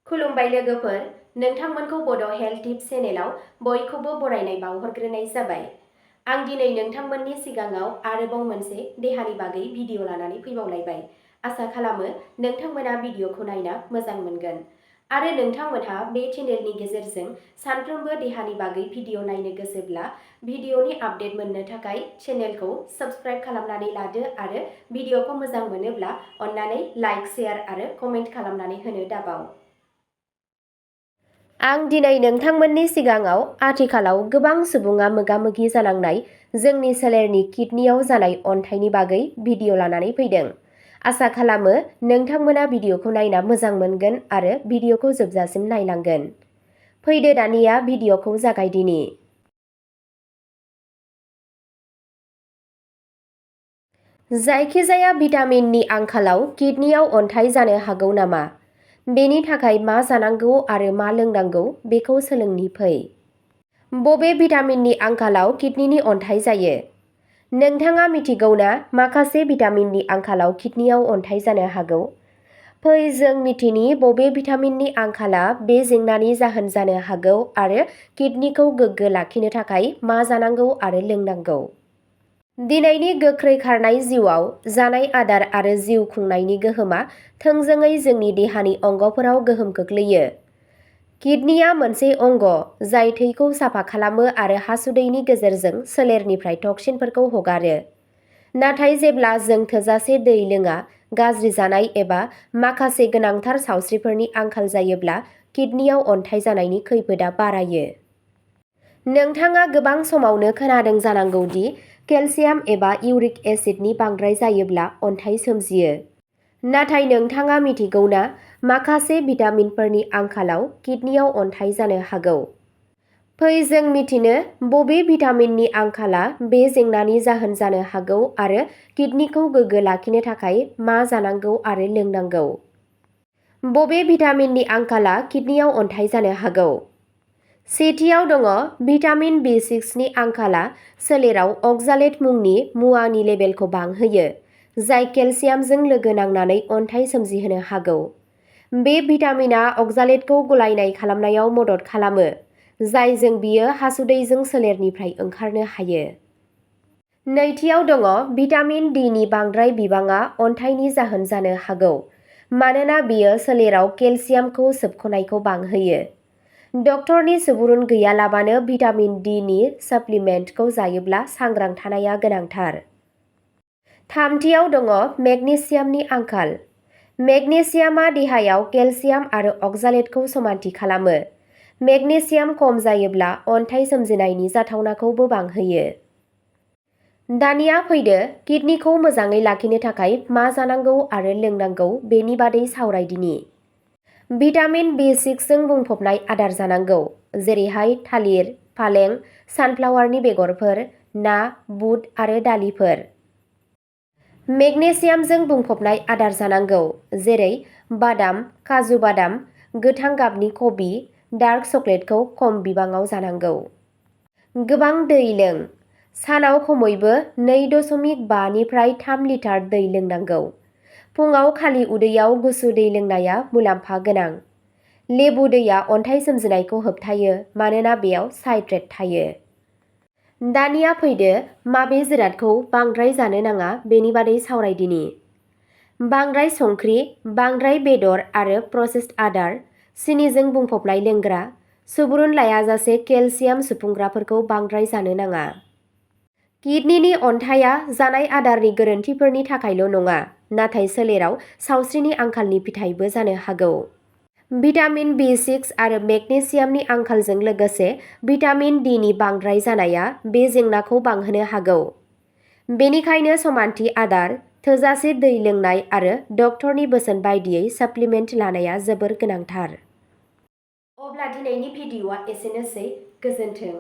खुलुमबाय लोगोफोर, नोंथांमोनखौ बड' हेल्थ टिप्स चेनेलाव बयखौबो बरायनाय बावहरग्रोनाय जाबाय। आं दिनै नोंथांमोननि सिगाङाव आरोबाव मोनसे देहानि बागै भिडिअ लानानै फैबावलायबाय। आसा खालामो नोंथांमोना भिडिअखौ नायना मोजां मोनगोन आरो नोंथांमोनहा बे चेनेलनि गेजेरजों सानफ्रोमबो देहानि बागै भिडिअ नायनो गोसोब्ला भिडिअनि आपडेट मोननो थाखाय चेनेलखौ साबस्क्राइब खालामनानै लादो आरो भिडिअखौ मोजां मोनोब्ला अन्नानै लाइक, शेयार आरो कमेन्ट खालामनानै होनो दाबाव। आं दिनै नोंथांमोननि सिगाङाव आथिखालाव गोबां सुबुङा मोगा-मोगि जानांनाय जोंनि सोलेरनि किडनियाव जानाय अन्थाइनि बागै भिडिअ लानानै फैदों। आसा खालामो नोंथांमोना भिडिअखौ नायना मोजां मोनगोन आरो भिडिअखौ जोबजासिम नायलांगोन। फैदो दानिया भिडिअखौ जागायदिनि। जायखिजाया भिटामिननि आंखालाव किडनियाव अन्थाइ जानो हागौ नामा? बेनि थाखाय मा जानांगौ आरो मा लोंनांगौ बेखौ सोलोंनि फै। बबे भिटामिननि आंखालाव किडनिनि अन्थाइ जायो? नोंथाङा मिथिगौ ना माखासे भिटामिननि आंखालाव किडनियाव अन्थाइ जानो हागौ? फै जों मिथिनि बबे भिटामिननि आंखाला बे जेंनानि जाहोन जानो हागौ आरो किडनिखौ गोग्गो लाखिनो थाखाय मा जानांगौ आरो लोंनांगौ। दिनैनि गोख्रै खारनाय जिउआव जानाय आदार आरो जिउ खुंनायनि गोहोमा थोंजोङै जोंनि देहानि अंगफोराव गोहोम खोख्लैयो। किडनिया मोनसे अंग जाय थैखौ साफा खालामो आरो हासुदैनि गेजेरजों सोलेरनिफ्राय टक्सिनफोरखौ हगारो। नाथाय जेब्ला जों थोजासे दै लोङा, गाज्रि जानाय एबा माखासे गोनांथार सावस्रिफोरनि आंखाल जायोब्ला किडनियाव अन्थाइ जानायनि खैफोदआ बारायो। नोंथाङा गोबां समावनो खोनादों जानांगौ दि केलसियाम एबा इउरिक एसिडनि बांद्राय जायोब्ला अन्थाइ सोमजियो। नाथाय नोंथाङा मिथिगौ ना माखासे भिटामिनफोरनि आंखालाव किडनियाव अन्थाइ जानो हागौ? फै जों मिथिनो बबे भिटामिननि आंखाला बे जेंनानि जाहोन जानो हागौ आरो किडनिखौ गोग्गो लाखिनो थाखाय मा जानांगौ आरो लोंनांगौ। बबे भिटामिननि आंखाला किडनियाव अन्थाइ जानो हागौ? सेथियाव दङ भिटामिन B6 नि आंखाला सोलेराव अक्सालेट मुंनि मुवानि लेभेलखौ बांहोयो, जाय केलसियामजों लोगो नांनानै अन्थाइ सोमजिहोनो हागौ। बे भिटामिनआ अक्सालेटखौ गलायनाय खालामनायाव मदद खालामो, जायजों बियो हासुदैजों सोलेरनिफ्राय ओंखारनो हायो। नैथियाव दङ भिटामिन D नि बांद्राय बिबाङा अन्थाइनि जाहोन जानो हागौ, मानोना बियो सोलेराव केलसियामखौ सोबख'नायखौ बांहोयो। डक्टरनि सुबुरुन गैयालाबानो भिटामिन D नि साप्लिमेन्टखौ जायोब्ला सांग्रां थानाया गोनांथार। थामथियाव दङ मेगनेसियामनि आंखाल। मेगनेसियामआ देहायाव केलसियाम आरो अक्सालेटखौ समानथि खालामो। मेगनेसियाम खम जायोब्ला अन्थाइ सोमजिनायनि जाथावनाखौबो बांहोयो। दानिया फैदो किडनिखौ मोजाङै लाखिनो थाखाय मा जानांगौ आरो लोंनांगौ बेनि बादै सावरायदिनि। भिटामिन B6 जों बुंफबनाय आदार जानांगौ, जेरैहाय थालिर, फालें, सानफ्लावारनि बेगरफोर, ना, बुट आरो दालिफोर। मेगनेसियामजों बुंफबनाय आदार जानांगौ, जेरै बादाम, काजु बादाम, गोथां गाबनि कबि, डार्क चकलेटखौ खम बिबाङाव जानांगौ। गोबां दै लों। सानाव खमैबो 2.5 निफ्राय 3 लिटार दै लोंनांगौ। फुङाव खालि उदैयाव गुसु दै लोंनाया मुलाम्फा गोनां। लेबु दैया अन्थाइ सोमजिनायखौ होबथायो मानोना बेयाव साइट्रेट थायो। दानिया फैदो माबे जिरादखौ बांद्राय जानो नाङा बेनि बादै सावरायदिनि। बांद्राय संख्रि, बांद्राय बेदर आरो प्रसेस्ड आदार, सिनिजों बुंफबनाय लोंग्रा, सुबुरुन लायाजासे केलसियाम सुफुंग्राफोरखौ बांद्राय जानो नाङा। किडनिनि अन्थाइआ जानाय आदारनि गोरोन्थिफोरनि थाखायल' नङा, नाथाय सोलेराव सावस्रिनि आंखालनि फिथायबो जानो हागौ। भिटामिन B6 आरो मेगनेसियामनि आंखालजों लोगोसे भिटामिन D नि बांद्राय जानाया बे जेंनाखौ बांहोनो हागौ। बेनिखायनो समानथि आदार, थोजासे दै लोंनाय आरो डक्टरनि बोसोन बायदियै साप्लिमेन्ट लानाया जोबोर गोनांथार। अब्ला दिनैनि भिडिअ'आ एसेनोसै। गोजोन्थों।